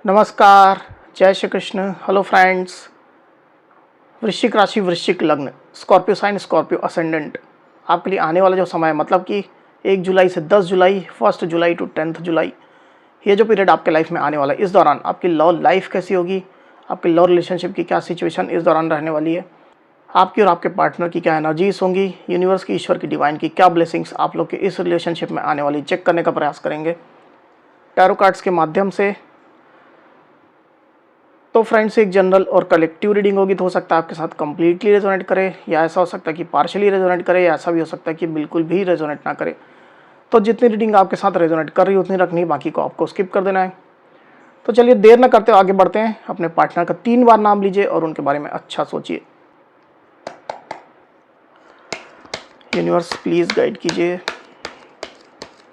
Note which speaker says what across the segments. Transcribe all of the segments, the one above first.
Speaker 1: नमस्कार, जय Shri Krishna. Hello friends. वृश्चिक राशि, वृश्चिक लग्न, स्कॉर्पियो साइन, स्कॉर्पियो असेंडेंट, आपके लिए आने वाला जो समय है मतलब कि 1 जुलाई से 10 जुलाई, 1 जुलाई टू 10 जुलाई, ये जो पीरियड आपके लाइफ में आने वाला है, इस दौरान आपकी लव लाइफ कैसी होगी, आपके लव रिलेशनशिप की क्या सिचुएशन इस दौरान रहने वाली है, आपकी और आपके पार्टनर की क्या एनर्जीज होंगी, यूनिवर्स की, ईश्वर की, डिवाइन की क्या ब्लेसिंग्स आप लोग के इस रिलेशनशिप में आने वाली चेक करने का प्रयास करेंगे टैरो कार्ड्स के माध्यम से। तो फ्रेंड्स, एक जनरल और कलेक्टिव रीडिंग होगी, तो हो सकता है आपके साथ कंप्लीटली रेजोनेट करे, या ऐसा हो सकता है कि पार्शियली रेजोनेट करे, या ऐसा भी हो सकता है कि बिल्कुल भी रेजोनेट ना करे। तो जितनी रीडिंग आपके साथ रेजोनेट कर रही है उतनी रखनी है, बाकी को आपको स्किप कर देना है। तो चलिए देर न करते हुए आगे बढ़ते हैं। अपने पार्टनर का 3 बार नाम लीजिए और उनके बारे में अच्छा सोचिए। यूनिवर्स प्लीज गाइड कीजिए,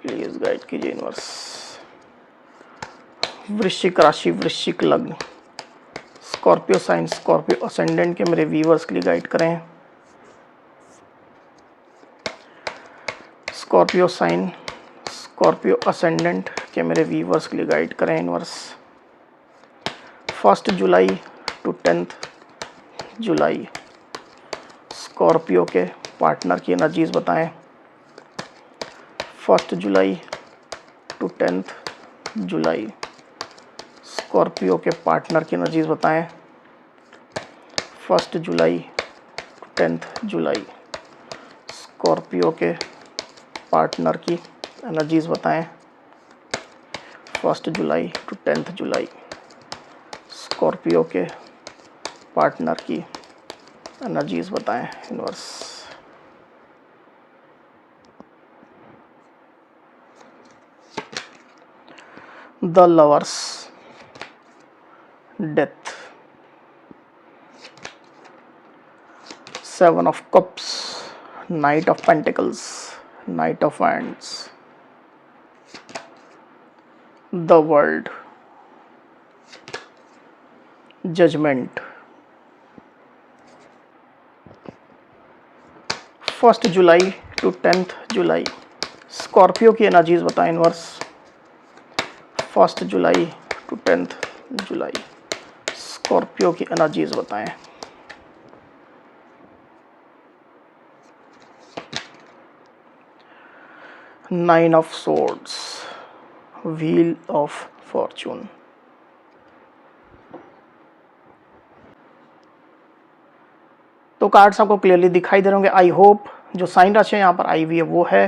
Speaker 1: प्लीज गाइड कीजिए यूनिवर्स। वृश्चिक राशि, वृश्चिक लग्न, स्कॉर्पियो साइन, स्कॉर्पियो असेंडेंट के मेरे व्यूवर्स के लिए गाइड करें। स्कॉर्पियो साइन, स्कॉर्पियो असेंडेंट के मेरे व्यूवर्स के लिए गाइड करें universe. 1 July to 10 July, Scorpio के पार्टनर की एनर्जीज बताएं। 1 जुलाई टू 10 जुलाई, स्कॉर्पियो के पार्टनर की एनर्जीज बताएं। 1 जुलाई टू 10 जुलाई, स्कॉर्पियो के पार्टनर की एनर्जीज बताएं। 1 जुलाई टू 10 जुलाई, स्कॉर्पियो के पार्टनर की एनर्जीज बताएं universe. The lovers, death, 7 of cups, knight of pentacles, knight of wands, the world, judgement. 1 July to 10 July, Scorpio की energies बताएं universe. 1 July to 10 July, Scorpio की energies बताएं। Nine of swords, wheel of fortune. तो cards आपको clearly दिखाई दे रहे होंगे। आई होप जो साइन राशि यहाँ पर आई हुई है वो है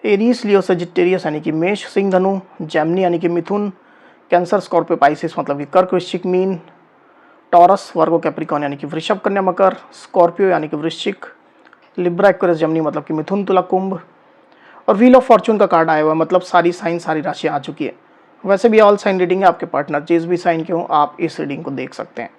Speaker 1: एरीज, लियो, सजिटेरियस यानी कि मेष, सिंह, धनु, जेमिनी यानी कि मिथुन, कैंसर, स्कॉर्पियो, पाइसिस मतलब कि कर्क, वृश्चिक, मीन, टॉरस, वर्गो, कैप्रिकॉर्न यानी कि वृषभ, कन्या, मकर, स्कॉर्पियो यानी कि वृश्चिक, लिब्रा, एक्वेरियस, जेमिनी मतलब कि मिथुन, तुला, कुंभ, और व्हील ऑफ फॉर्चून का कार्ड आया हुआ है, मतलब सारी साइन, सारी राशियाँ आ चुकी है। वैसे भी ऑल साइन रीडिंग है, आपके पार्टनर जिस भी साइन के हों आप इस रीडिंग को देख सकते हैं।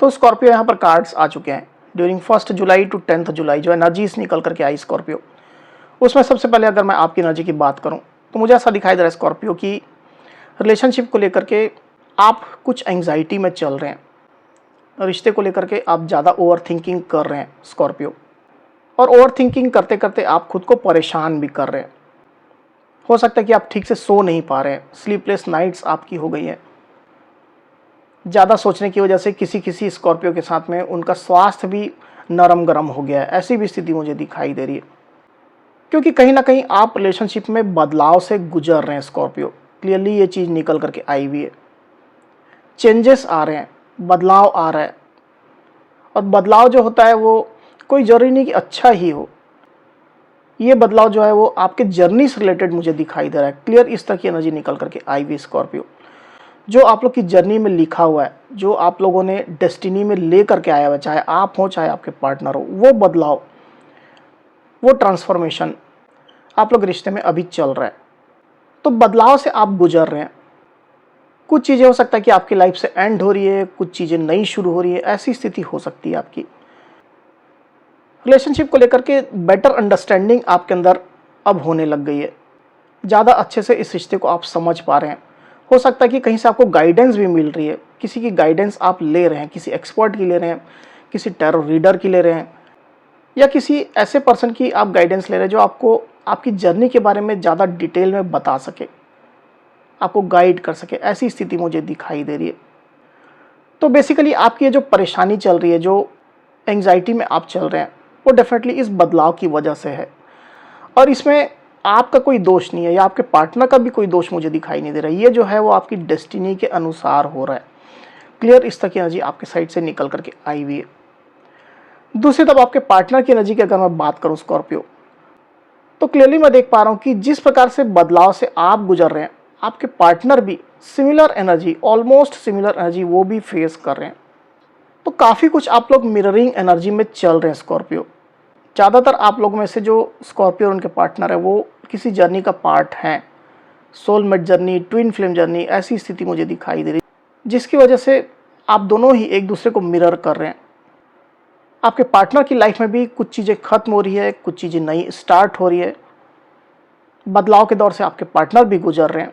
Speaker 1: तो स्कॉर्पियो यहाँ पर कार्ड्स आ चुके हैं। ड्यूरिंग 1 जुलाई टू 10 जुलाई जो एनर्जीज निकल करके आई स्कॉर्पियो, उसमें सबसे पहले अगर मैं आपकी एनर्जी की बात करूं तो मुझे ऐसा दिखाई दे रहा है स्कॉर्पियो की रिलेशनशिप को लेकर के आप कुछ एंग्जाइटी में चल रहे हैं, रिश्ते को लेकर के आप ज़्यादा ओवर थिंकिंग कर रहे हैं स्कॉर्पियो, और ओवर थिंकिंग करते करते आप खुद को परेशान भी कर रहे हैं। हो सकता है कि आप ठीक से सो नहीं पा रहे हैं, स्लीपलेस नाइट्स आपकी हो गई हैं। ज़्यादा सोचने की वजह से किसी किसी स्कॉर्पियो के साथ में उनका स्वास्थ्य भी नरम गरम हो गया है, ऐसी भी स्थिति मुझे दिखाई दे रही है। क्योंकि कहीं ना कहीं आप रिलेशनशिप में बदलाव से गुजर रहे हैं स्कॉर्पियो, क्लियरली ये चीज़ निकल करके आई हुई है। चेंजेस आ रहे हैं, बदलाव आ रहा है, और बदलाव जो होता है वो कोई ज़रूरी नहीं कि अच्छा ही हो। ये बदलाव जो है वो आपके जर्नी से रिलेटेड मुझे दिखाई दे रहा है। क्लियर इस तरह की एनर्जी निकल करके आई हुई स्कॉर्पियो। जो आप लोग की जर्नी में लिखा हुआ है, जो आप लोगों ने डेस्टिनी में ले करके आया हुआ है, चाहे आप हो चाहे आपके पार्टनर हो, वो बदलाव, वो ट्रांसफॉर्मेशन आप लोग रिश्ते में अभी चल रहा है। तो बदलाव से आप गुजर रहे हैं। कुछ चीज़ें हो सकता है कि आपकी लाइफ से एंड हो रही है, कुछ चीज़ें नई शुरू हो रही है, ऐसी स्थिति हो सकती है आपकी। रिलेशनशिप को लेकर के बेटर अंडरस्टैंडिंग आपके अंदर अब होने लग गई है। ज़्यादा अच्छे से इस रिश्ते को आप समझ पा रहे हैं। हो सकता है कि कहीं से आपको गाइडेंस भी मिल रही है, किसी की गाइडेंस आप ले रहे हैं, किसी एक्सपर्ट की ले रहे हैं, किसी टैरो रीडर की ले रहे हैं, या किसी ऐसे पर्सन की आप गाइडेंस ले रहे हैं जो आपको आपकी जर्नी के बारे में ज़्यादा डिटेल में बता सके, आपको गाइड कर सके, ऐसी स्थिति मुझे दिखाई दे रही है। तो बेसिकली आपकी ये जो परेशानी चल रही है, जो एंग्जाइटी में आप चल रहे हैं, वो डेफिनेटली इस बदलाव की वजह से है। और इसमें आपका कोई दोष नहीं है या आपके पार्टनर का भी कोई दोष मुझे दिखाई नहीं दे रहा है। ये जो है वो आपकी डेस्टिनी के अनुसार हो रहा है। क्लियर इस तरह की एनर्जी आपके साइड से निकल करके आई हुई है। दूसरी तरफ आपके पार्टनर की एनर्जी की अगर मैं बात करूं स्कॉर्पियो, तो क्लियरली मैं देख पा रहा हूं कि जिस प्रकार से बदलाव से आप गुजर रहे हैं, आपके पार्टनर भी similar energy, almost similar energy वो भी फेस कर रहे हैं। तो काफ़ी कुछ आप लोग मिररिंग एनर्जी में चल रहे हैं स्कॉर्पियो। ज़्यादातर आप लोगों में से जो स्कॉर्पियो और उनके पार्टनर है वो किसी जर्नी का पार्ट हैं। Soulmate journey, twin flame journey, ऐसी स्थिति मुझे दिखाई दे रही है, जिसकी वजह से आप दोनों ही एक दूसरे को मिरर कर रहे हैं। आपके पार्टनर की लाइफ में भी कुछ चीज़ें खत्म हो रही है, कुछ चीज़ें नई स्टार्ट हो रही है। बदलाव के दौर से आपके पार्टनर भी गुजर रहे हैं।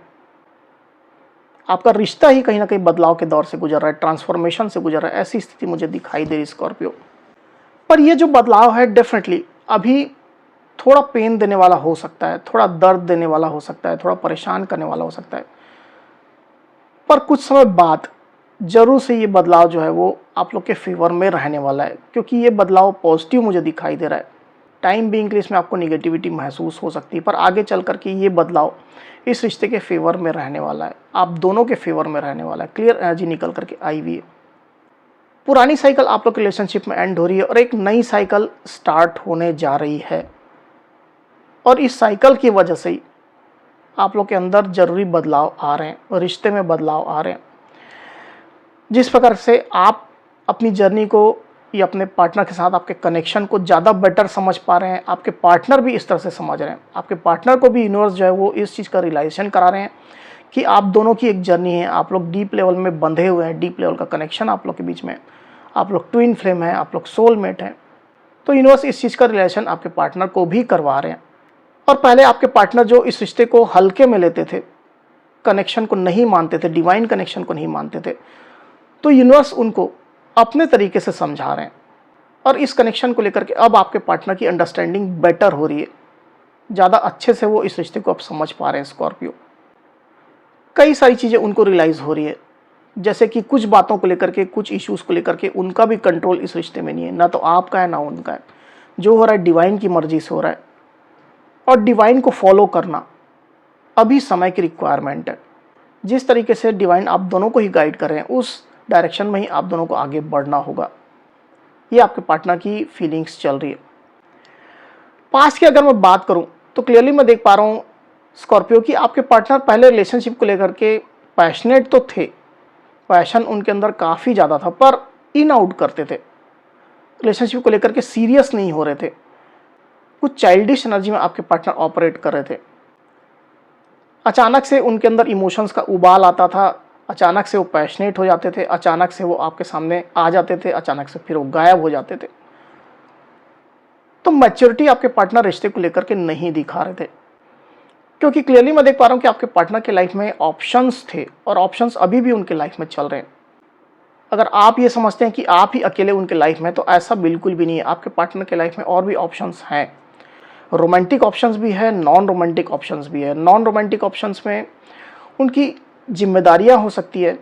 Speaker 1: आपका रिश्ता ही कहीं ना कहीं बदलाव के दौर से गुजर रहा है, ट्रांसफॉर्मेशन से गुजर रहा है। ऐसी स्थिति मुझे दिखाई दे रही स्कॉर्पियो। पर ये जो बदलाव है डेफिनेटली अभी थोड़ा पेन देने वाला हो सकता है, थोड़ा दर्द देने वाला हो सकता है, थोड़ा परेशान करने वाला हो सकता है। पर कुछ समय बाद जरूर से ये बदलाव जो है वो आप लोग के फेवर में रहने वाला है, क्योंकि ये बदलाव पॉजिटिव मुझे दिखाई दे रहा है। टाइम बीइंग के लिए इसमें आपको निगेटिविटी महसूस हो सकती है, पर आगे चल करके ये बदलाव इस रिश्ते के फेवर में रहने वाला है, आप दोनों के फेवर में रहने वाला है। क्लियर एनर्जी निकल करके आई हुई है। पुरानी साइकिल आप लोग के रिलेशनशिप में एंड हो रही है और एक नई साइकिल स्टार्ट होने जा रही है। और इस साइकिल की वजह से ही आप लोग के अंदर जरूरी बदलाव आ रहे हैं और रिश्ते में बदलाव आ रहे हैं। जिस प्रकार से आप अपनी जर्नी को या अपने पार्टनर के साथ आपके कनेक्शन को ज़्यादा बेटर समझ पा रहे हैं, आपके पार्टनर भी इस तरह से समझ रहे हैं। आपके पार्टनर को भी यूनिवर्स जो है वो इस चीज़ का रियलाइजेशन करा रहे हैं कि आप दोनों की एक जर्नी है, आप लोग डीप लेवल में बंधे हुए हैं, डीप लेवल का कनेक्शन आप लोग के बीच में, आप लोग ट्विन फ्लेम हैं, आप लोग सोलमेट हैं। तो यूनिवर्स इस चीज़ का रिलेशन आपके पार्टनर को भी करवा रहे हैं। और पहले आपके पार्टनर जो इस रिश्ते को हल्के में लेते थे, कनेक्शन को नहीं मानते थे, डिवाइन कनेक्शन को नहीं मानते थे, तो यूनिवर्स उनको अपने तरीके से समझा रहे हैं। और इस कनेक्शन को लेकर के अब आपके पार्टनर की अंडरस्टैंडिंग बेटर हो रही है, ज़्यादा अच्छे से वो इस रिश्ते को अब समझ पा रहे हैं स्कॉर्पियो। कई सारी चीज़ें उनको रियलाइज़ हो रही है, जैसे कि कुछ बातों को लेकर के, कुछ इश्यूज़ को लेकर के उनका भी कंट्रोल इस रिश्ते में नहीं है, ना तो आपका है ना उनका है। जो हो रहा है डिवाइन की मर्जी से हो रहा है। और डिवाइन को फॉलो करना अभी समय की रिक्वायरमेंट है। जिस तरीके से डिवाइन आप दोनों को ही गाइड कर रहे हैं, उस डायरेक्शन में ही आप दोनों को आगे बढ़ना होगा। ये आपके पार्टनर की फीलिंग्स चल रही है। पास्ट की अगर मैं बात करूं तो क्लियरली मैं देख पा रहा हूं स्कॉर्पियो की आपके पार्टनर पहले रिलेशनशिप को लेकर के पैशनेट तो थे, पैशन उनके अंदर काफ़ी ज़्यादा था, पर इन आउट करते थे, रिलेशनशिप को लेकर के सीरियस नहीं हो रहे थे। कुछ चाइल्डिश एनर्जी में आपके पार्टनर ऑपरेट कर रहे थे। अचानक से उनके अंदर इमोशंस का उबाल आता था, अचानक से वो पैशनेट हो जाते थे, अचानक से वो आपके सामने आ जाते थे, अचानक से फिर वो गायब हो जाते थे। तो मैच्योरिटी आपके पार्टनर रिश्ते को लेकर के नहीं दिखा रहे थे, क्योंकि क्लियरली मैं देख पा रहा हूं कि आपके पार्टनर के लाइफ में ऑप्शंस थे और ऑप्शंस अभी भी उनके लाइफ में चल रहे हैं। अगर आप ये समझते हैं कि आप ही अकेले उनके लाइफ में, तो ऐसा बिल्कुल भी नहीं है। आपके पार्टनर के लाइफ में और भी ऑप्शंस हैं। रोमांटिक ऑप्शंस भी है, नॉन रोमांटिक ऑप्शंस भी है। नॉन रोमांटिक ऑप्शंस में उनकी जिम्मेदारियां हो सकती है,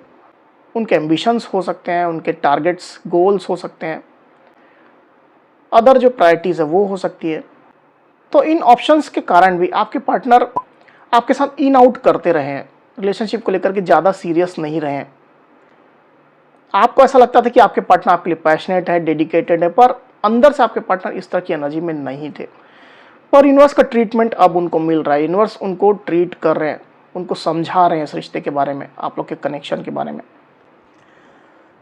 Speaker 1: उनके एम्बिशंस हो सकते हैं, उनके टारगेट्स, गोल्स हो सकते हैं, अदर जो प्रायोरिटीज़ है वो हो सकती है। तो इन ऑप्शंस के कारण भी आपके पार्टनर आपके साथ इन आउट करते रहे हैं, रिलेशनशिप को लेकर के ज़्यादा सीरियस नहीं रहे हैं। आपको ऐसा लगता था कि आपके पार्टनर आपके लिए पैशनेट है, डेडिकेटेड है, पर अंदर से आपके पार्टनर इस तरह की एनर्जी में नहीं थे। पर यूनिवर्स का ट्रीटमेंट अब उनको मिल रहा है। यूनिवर्स उनको ट्रीट कर रहे हैं, उनको समझा रहे हैं इस रिश्ते के बारे में, आप लोग के कनेक्शन के बारे में।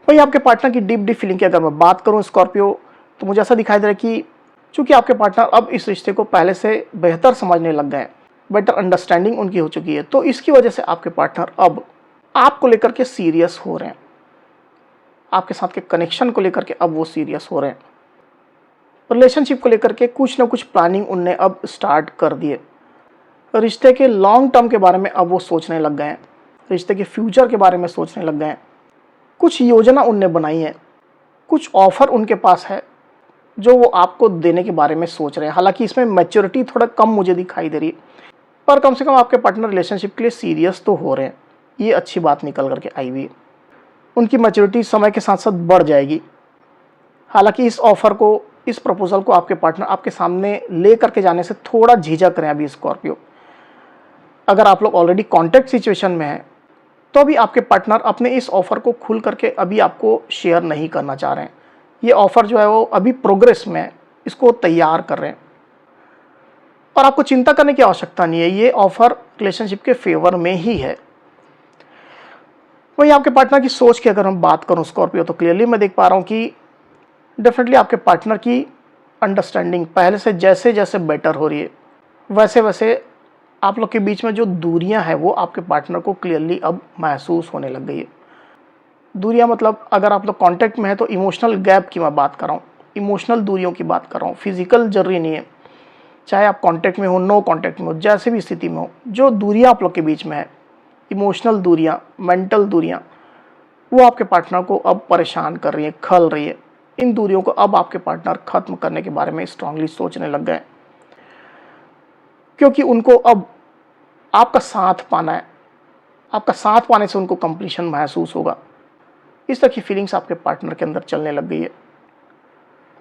Speaker 1: वही आपके पार्टनर की डीप फीलिंग की अगर मैं बात करूं स्कॉर्पियो, तो मुझे ऐसा दिखाई दे रहा है कि चूंकि आपके पार्टनर अब इस रिश्ते को पहले से बेहतर समझने लग गए हैं, बेटर अंडरस्टैंडिंग उनकी हो चुकी है, तो इसकी वजह से आपके पार्टनर अब आपको लेकर के सीरियस हो रहे हैं। आपके साथ के कनेक्शन को लेकर के अब वो सीरियस हो रहे हैं। रिलेशनशिप को लेकर के कुछ ना कुछ प्लानिंग उनने अब स्टार्ट कर दिए। रिश्ते के लॉन्ग टर्म के बारे में अब वो सोचने लग गए हैं, रिश्ते के फ्यूचर के बारे में सोचने लग गए हैं। कुछ योजना उनने बनाई है, कुछ ऑफर उनके पास है, जो वो आपको देने के बारे में सोच रहे हैं। हालांकि इसमें मैच्योरिटी थोड़ा कम मुझे दिखाई दे रही है, पर कम से कम आपके पार्टनर रिलेशनशिप के लिए सीरियस तो हो रहे हैं, ये अच्छी बात निकल करके आई हुई है। उनकी मैच्योरिटी समय के साथ साथ बढ़ जाएगी। हालांकि इस ऑफर को, इस प्रपोजल को आपके पार्टनर आपके सामने ले करके जाने से थोड़ा झिझक रहे हैं अभी स्कॉर्पियो। अगर आप लोग ऑलरेडी कॉन्टैक्ट सिचुएशन में हैं तो अभी आपके पार्टनर अपने इस ऑफर को खुल करके अभी आपको शेयर नहीं करना चाह रहे हैं। ये ऑफर जो है वो अभी प्रोग्रेस में है, इसको तैयार कर रहे हैं और आपको चिंता करने की आवश्यकता नहीं है। ये ऑफर रिलेशनशिप के फेवर में ही है। वहीं आपके पार्टनर की सोच की अगर हम बात करूं स्कॉर्पियो, तो क्लियरली मैं देख पा रहा हूं कि डेफिनेटली आपके पार्टनर की अंडरस्टैंडिंग पहले से जैसे जैसे बेटर हो रही है, वैसे वैसे आप लोग के बीच में जो दूरियां हैं वो आपके पार्टनर को क्लियरली अब महसूस होने लग गई है। दूरियां मतलब अगर आप लोग कांटेक्ट में है तो इमोशनल गैप की मैं बात कर रहा हूँ, इमोशनल दूरियों की बात कर रहा हूँ, फिजिकल जरूरी नहीं है। चाहे आप कांटेक्ट में हो, नो कांटेक्ट में हो, जैसे भी स्थिति में हो, जो दूरियां आप लोग के बीच में है, इमोशनल दूरियां, मेंटल दूरियां, वो आपके पार्टनर को अब परेशान कर रही है, खल रही है। इन दूरियों को अब आपके पार्टनर खत्म करने के बारे में स्ट्रांगली सोचने लग गए, क्योंकि उनको अब आपका साथ पाना है। आपका साथ पाने से उनको कंप्लीशन महसूस होगा। इस तरह की फीलिंग्स आपके पार्टनर के अंदर चलने लग गई है।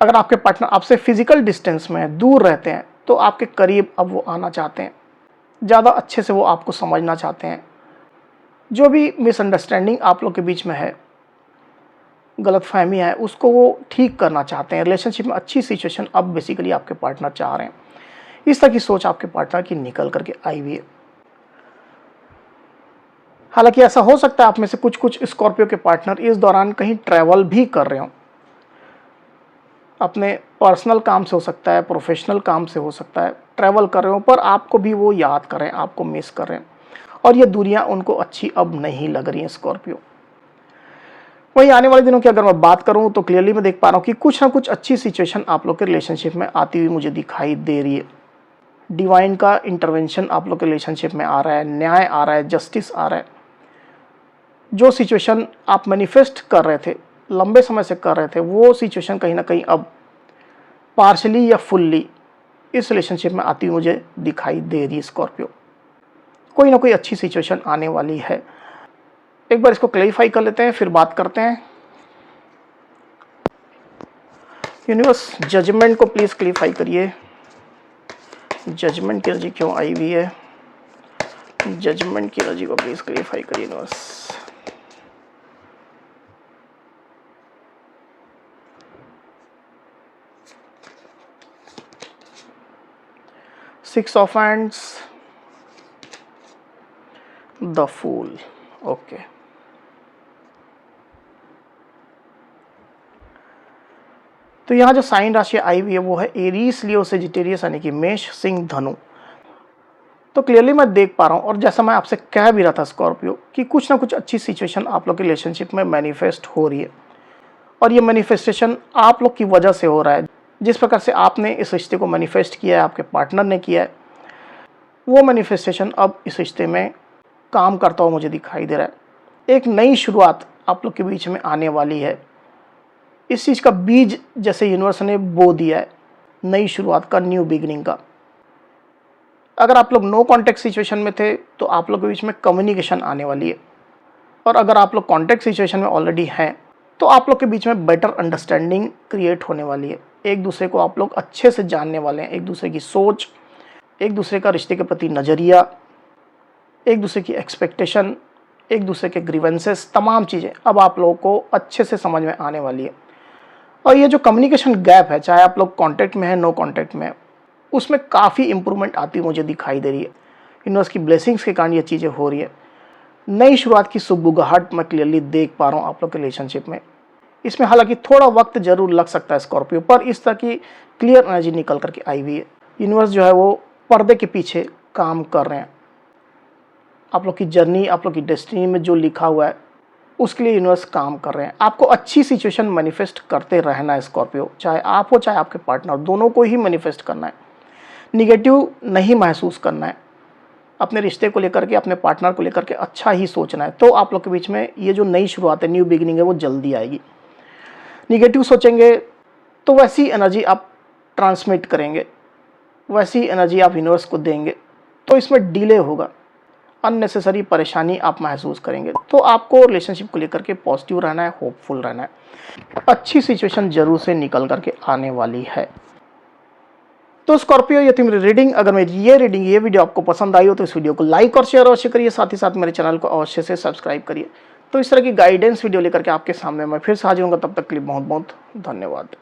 Speaker 1: अगर आपके पार्टनर आपसे फिजिकल डिस्टेंस में दूर रहते हैं तो आपके करीब अब वो आना चाहते हैं, ज़्यादा अच्छे से वो आपको समझना चाहते हैं। जो भी मिसअंडरस्टैंडिंग आप लोग के बीच में है, गलतफहमी है, उसको वो ठीक करना चाहते हैं। रिलेशनशिप में अच्छी सिचुएशन अब बेसिकली आपके पार्टनर चाह रहे हैं। इस तरह की सोच आपके पार्टनर की निकल करके आई हुई है। हालांकि ऐसा हो सकता है आप में से कुछ कुछ स्कॉर्पियो के पार्टनर इस दौरान कहीं ट्रैवल भी कर रहे हो। अपने पर्सनल काम से हो सकता है, प्रोफेशनल काम से हो सकता है, ट्रैवल कर रहे हो, पर आपको भी वो याद कर रहे हैं, आपको मिस कर रहे हैं और ये दूरियां उनको अच्छी अब नहीं लग रही हैं स्कॉर्पियो। वहीं आने वाले दिनों की अगर मैं बात करूं तो क्लियरली मैं देख पा रहा हूं कि कुछ ना कुछ अच्छी सिचुएशन आप लोग के रिलेशनशिप में आती हुई मुझे दिखाई दे रही है। डिवाइन का इंटरवेंशन आप लोग के रिलेशनशिप में आ रहा है, न्याय आ रहा है, जस्टिस आ रहा है। जो सिचुएशन आप मैनिफेस्ट कर रहे थे, लंबे समय से कर रहे थे, वो सिचुएशन कहीं ना कहीं अब पार्शली या फुल्ली इस रिलेशनशिप में आती हुई मुझे दिखाई दे रही है स्कॉर्पियो। कोई ना कोई अच्छी सिचुएशन आने वाली है। एक बार इसको क्लैरिफाई कर लेते हैं, फिर बात करते हैं। यूनिवर्स, जजमेंट को प्लीज क्लैरिफाई करिए। जजमेंट की एनर्जी क्यों आई हुई है? जजमेंट की एनर्जी को प्लीज क्लैरिफाई करिए universe. Six of hands, the fool. Okay, तो यहाँ जो साइन राशि आई हुई है वो है एरीज, लियो, सेजिटेरियस यानी कि मेष, सिंह, धनु। तो क्लियरली मैं देख पा रहा हूँ और जैसा मैं आपसे कह भी रहा था स्कॉर्पियो कि कुछ ना कुछ अच्छी सिचुएशन आप लोग के रिलेशनशिप में मैनिफेस्ट हो रही है और ये मैनिफेस्टेशन आप लोग की वजह से हो रहा है। जिस प्रकार से आपने इस रिश्ते को मैनिफेस्ट किया है, आपके पार्टनर ने किया है, वो मैनिफेस्टेशन अब इस रिश्ते में काम करता हुआ मुझे दिखाई दे रहा है। एक नई शुरुआत आप लोग के बीच में आने वाली है। इस चीज़ का बीज जैसे यूनिवर्स ने बो दिया है, नई शुरुआत का, न्यू बिगिनिंग का। अगर आप लोग नो कॉन्टैक्ट सिचुएशन में थे तो आप लोग के बीच में कम्युनिकेशन आने वाली है और अगर आप लोग कॉन्टैक्ट सिचुएशन में ऑलरेडी हैं तो आप लोग के बीच में बेटर अंडरस्टैंडिंग क्रिएट होने वाली है। एक दूसरे को आप लोग अच्छे से जानने वाले हैं, एक दूसरे की सोच, एक दूसरे का रिश्ते के प्रति नज़रिया, एक दूसरे की एक्सपेक्टेशन, एक दूसरे के ग्रीवेंसेस, तमाम चीज़ें अब आप लोगों को अच्छे से समझ में आने वाली है। और ये जो कम्युनिकेशन गैप है, चाहे आप लोग कॉन्टैक्ट में है, नो कॉन्टैक्ट में है, उसमें काफ़ी इंप्रूवमेंट आती हुई मुझे दिखाई दे रही है। यूनिवर्स की ब्लेसिंग्स के कारण ये चीज़ें हो रही है। नई शुरुआत की सुगबुगाहट मैं क्लियरली देख पा रहा हूँ आप लोग के रिलेशनशिप में। इसमें हालांकि थोड़ा वक्त जरूर लग सकता है स्कॉर्पियो, पर इस तरह की क्लियर एनर्जी निकल करके आई हुई है। यूनिवर्स जो है वो पर्दे के पीछे काम कर रहे हैं। आप लोग की जर्नी, आप लोग की डेस्टिनी में जो लिखा हुआ है उसके लिए यूनिवर्स काम कर रहे हैं। आपको अच्छी सिचुएशन मैनिफेस्ट करते रहना है स्कॉर्पियो, चाहे आप हो चाहे आपके पार्टनर, दोनों को ही मैनिफेस्ट करना है। निगेटिव नहीं महसूस करना है। अपने रिश्ते को लेकर के, अपने पार्टनर को लेकर के अच्छा ही सोचना है, तो आप लोग के बीच में ये जो नई शुरुआत है, न्यू बिगिनिंग है, वो जल्दी आएगी। निगेटिव सोचेंगे तो वैसी एनर्जी आप ट्रांसमिट करेंगे, वैसी एनर्जी आप यूनिवर्स को देंगे, तो इसमें डिले होगा, अननेसेसरी परेशानी आप महसूस करेंगे। तो आपको रिलेशनशिप को लेकर के पॉजिटिव रहना है, होपफुल रहना है। अच्छी सिचुएशन जरूर से निकल करके आने वाली है। तो स्कॉर्पियो, ये थी मेरी रीडिंग। अगर मेरी ये वीडियो आपको पसंद आई हो तो इस वीडियो को लाइक और शेयर अवश्य करिए, साथ ही साथ मेरे चैनल को अवश्य से सब्सक्राइब करिए। तो इस तरह की गाइडेंस वीडियो लेकर के आपके सामने मैं फिर से हाजिर होऊंगा। तब तक के लिए बहुत बहुत धन्यवाद।